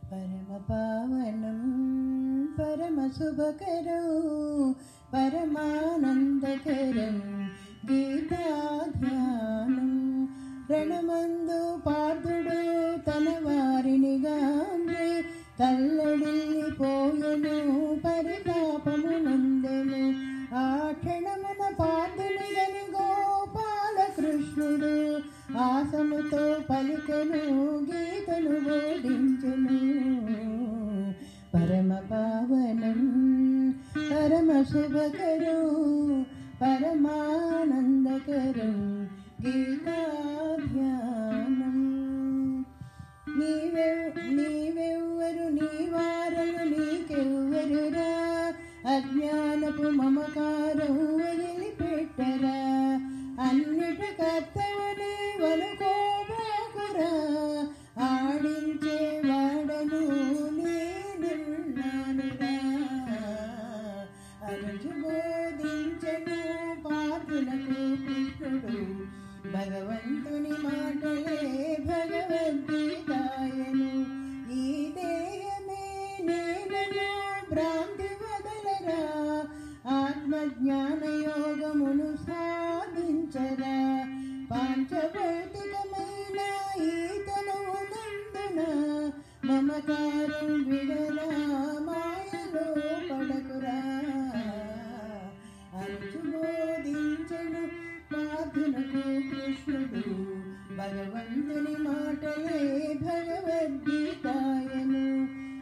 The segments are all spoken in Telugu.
परम पावनं परम शुभकरं परमानंदकरं गीताध्यानं रणमंदु पार्थुडु तन वारिनि गांद्रे तल्लडिल्लिपोयెను परितापमु नंदెను आ क्षणमुन पार्थుని గని గోపాలకృష్ణుడు ఆసముతో పలికెను గీతను బోధించెను परम पावनं परम शुभकरं परमानंदकरं गीताध्यानं నీవెవ్వరు నీవారను నీకెవ్వరురా అజ్ఞానపు మమకారం వదిలిపెట్టరా అన్నిట కర్తవు నీవనుకోబోకురా ఆడించే వాడను నేనున్నానురా అనుచు బోధించెను పార్థులకు కృష్ణుడు భగవంతుని మాటలే భగవద్గీతాయను ఈ దేహమే నేనను భ్రాంతి వదలరా ఆత్మజ్ఞాన యోగమును సాధించరా పాంచభౌతికమైన ఈతనమునందున మమకారం విడరా మాయలో పడకురా అనుచు బోధించెను పార్థునకు కృష్ణుడు భగవంతుని మాటలే భగవద్గీతాయను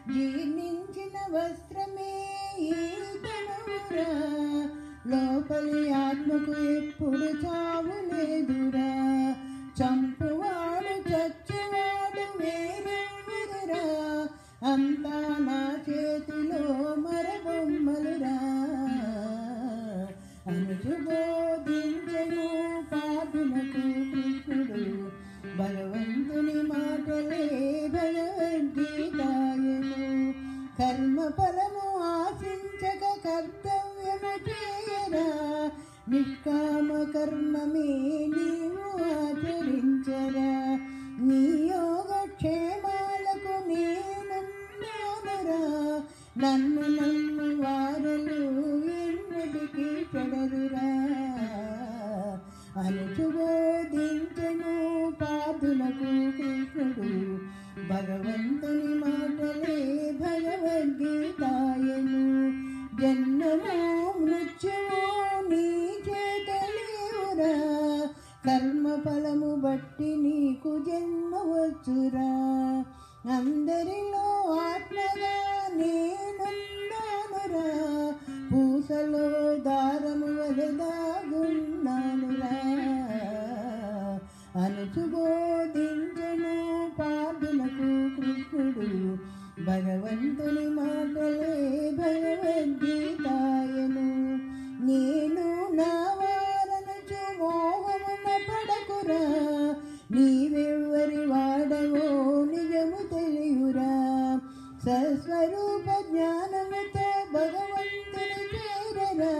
జీర్ణించిన వస్త్రమే ఈతనమురా లోపలి ఆత్మకు ఎప్పుడు చావు లేదురా చంపువాడు చచ్చువాడు వేరెవ్వరురా అంతా నా చేతిలో మరబొమ్మలురా అనుచు బోధించెను పార్థునకు కృష్ణుడు భగవంతుని మాటలే భగవద్గీతాయను కర్మ ఫలము ఆశించక కర్తవ్యము చేయరా నిష్కామ కర్మమే నీవు ఆచరించరా నీ యోగక్షేమాలకు నేనున్నానురా నన్ను నన్ను వారలు ఎన్నటికీ చెడరురా అనుచు బోధించెను పార్థునకు కృష్ణుడు భగవంతుని మాటలే భగవద్గీతాయను జన్మమో మృత్యువో నీ చేతలేవురా కర్మ ఫలము బట్టి నీకు జన్మ వచ్చురా అందరిలో ఆత్మగా నేనున్నానురా పూసలో దారము వలదాగున్నానురా అనుచు బోధించెను పార్థునకు కృష్ణుడు భగవంతుని మాటలే భగవద్గీతాయను నేను నా వారనుచు మోహమున పడకురా నీవెవ్వరి వాడవో నిజము తెలియురా సస్వరూప జ్ఞానముతో భగవంతుని చేరరా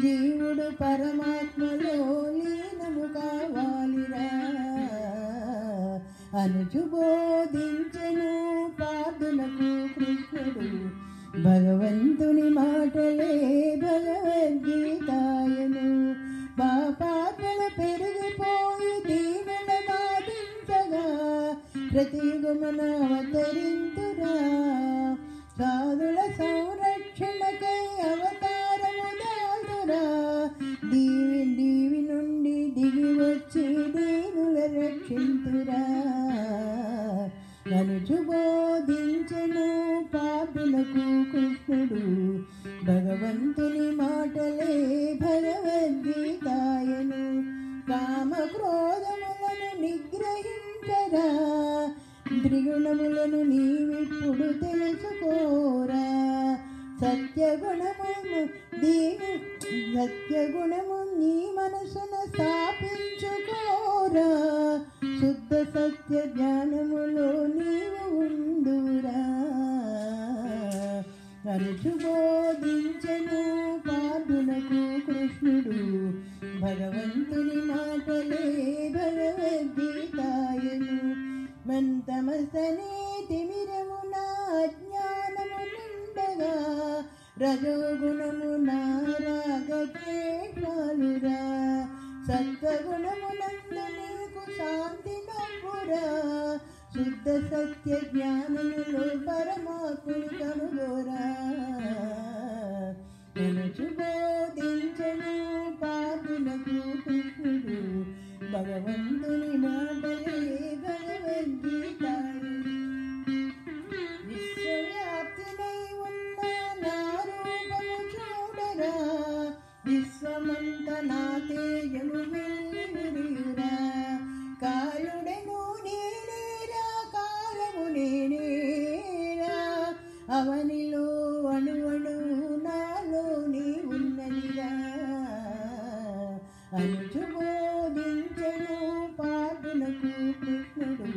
జీవుడు పరమాత్మలో లీనము కావాలిరా అనుచు బోధించెను పార్థునకు కృష్ణుడు భగవంతుని మాటలే భగవద్గీతాయను పాపాత్మలు పెరిగిపోయి దీనుల బాధించగా ప్రతియుగమున అవతరింతురా సాధుల సంరక్షణకై అవతారము దాల్తురా దీవి నుండి దిగి వచ్చి దీనుల రక్షింతురా అనుచు బోధించెను పార్థునకు కృష్ణుడు భగవంతుని మాటలే భగవద్గీతాయను కామ క్రోధములను నిగ్రహించరా త్రిగుణములను నీవిప్పుడు తెలుసుకోరా సత్యగుణము నీ మనసున స్థాపించుకోరా శుద్ధ సత్య జ్ఞానములో నీవు ఉందురా అనుచు బోధించెను పార్థునకు కృష్ణుడు భగవంతుని మాటలే భగవద్గీతాయను మంతమస్తనే తిమిరమునా అజ్ఞానము నిండగా రజోగుణము నారాగద్వేషాలురా సత్వగుణమునందు నీకు శాంతి నవ్వురా శుద్ధ సత్య జ్ఞానములో పరమాత్ముని కనుగోరా అనుచు బోధించను పాదులకు కృష్ణుడు భగవంతుని మాటలే భగవద్గీత విశ్వవ్యాప్తినై ఉన్న నా రూపము చూడరా విశ్వమంత నా తేజము వెల్లివిరియురా కాలుడెను నేనేరా కాలము నేనేరా అవనిలో అణువణు నాలోని ఉన్నదిరా అనుచు బోధించను పాదులకు కృష్ణుడు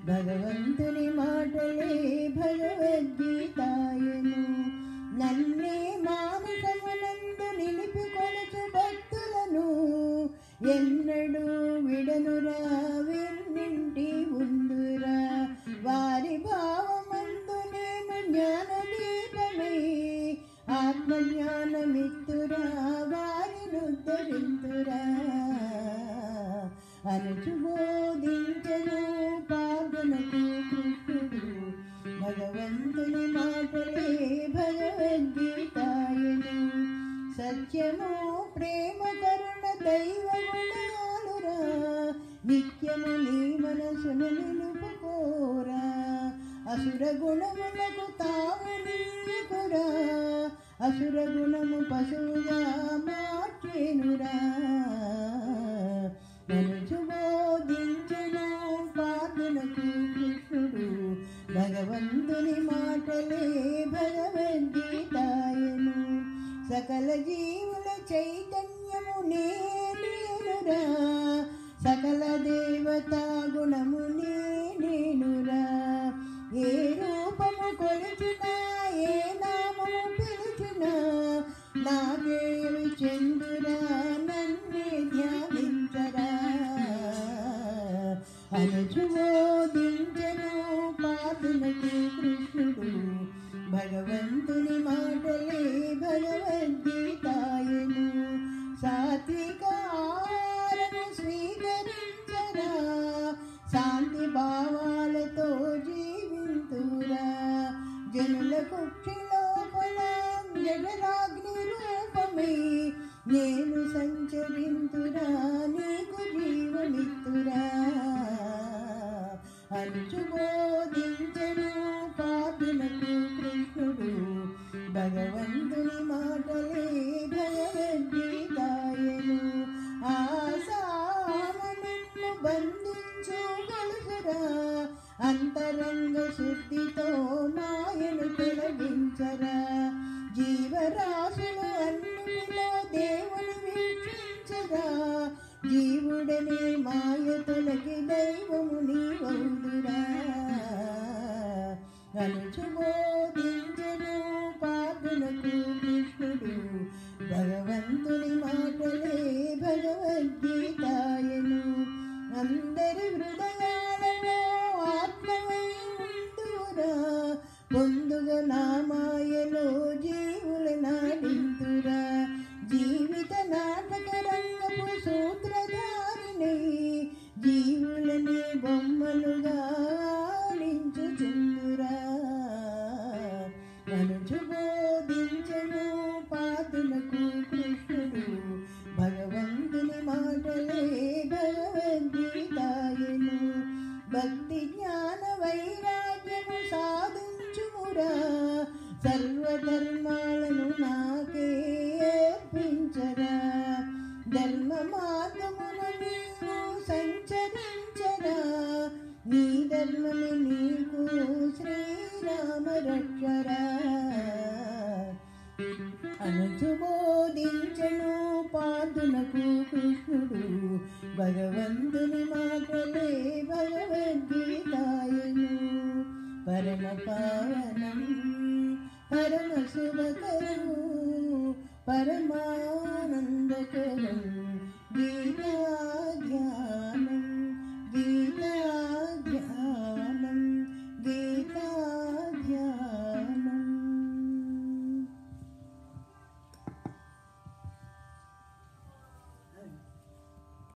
భగవంతుని మాటలే భగవద్గీతాయను నన్నే మానసమునందు నిలిపి కొలుచు భక్తులను ఎన్నడూ విడనురా వెన్నింటి ఉందురా వారి భావమందు నేను జ్ఞానదీపమై ఆత్మజ్ఞానమిత్తురా వారినుద్ధరింతురా అనుచు బోధించను పాదులకు కృష్ణుడు భగవంతుని మాటలే భగవద్గీతాయను సత్యము ప్రేమ కరుణ దైవ గుణాలురా నిత్యము నీ మనసును నిలుపుకోరా అసుర గుణములకు తావు నీకురా అసుర గుణము పశువుగా మార్చేనురా అనుచు బోధించను పాదులకు కృష్ణుడు భగవంతుని మాటలే భగవద్గీతాయను సకల జీవుల చైతన్యము నేనురా సకల దేవతా గుణము నేనురా ఏ రూపము కొలిచినా ఏ నామము పిలిచినా నాకేమి చెందురా నన్నే ధ్యానించరా అనుచు బోధించను పాదులకు కృష్ణుడు భగవంతుని మాటలే భగవద్గీతాయను సాత్విక ఆహారము స్వీకరించరా శాంతి భావాలతో జీవింతురా జనుల కుక్షి లోపల జగరాగ్ని రూపమై నేను సంచరింతురా నీకు జీవమిత్తురా అనుచు బోధించను పాదులకు కృష్ణుడు భగవంతుని మాటలే భగవద్గీతాయను ఆసాము నిన్ను బంధించు గలుసురా అంతరంగ శుద్ధితో మాయను తొలగించరా జీవరాశులు అన్నిటిలో దేవుని వీక్షించరా జీవుడనే మాయ తొలగి దైవము నీవౌదురా అనుచు బోధించను పాదులకు కృష్ణుడు భగవంతుని మాటలే భగవద్గీతాయను అందరి హృదయాలలో ఆత్మవై ఉందురా పొందుగా నా మాయలో జీవుల నాడింతురా జీవిత నాటక రంగపు సూత్రధారినై జీవులని బొమ్మలుగా ఆడించుచుందురా అనుచు బోధించను పాదులకు కృష్ణుడు భగవంతుని మాటలే భగవద్గీతాయను భక్తి జ్ఞాన వైరాగ్యము సాధించుమురా సర్వధర్మాలను నాకే అర్పించరా ధర్మ మార్గమున నీవు సంచరించరా నీ ధర్మమే నీకు శ్రీరామ రక్షరా అనుచు బోధించను పాదులకు కృష్ణుడు భగవంతుని మాటలే భగవద్గీతాయను పరమ పావనం పరమ శుభకరం పరమా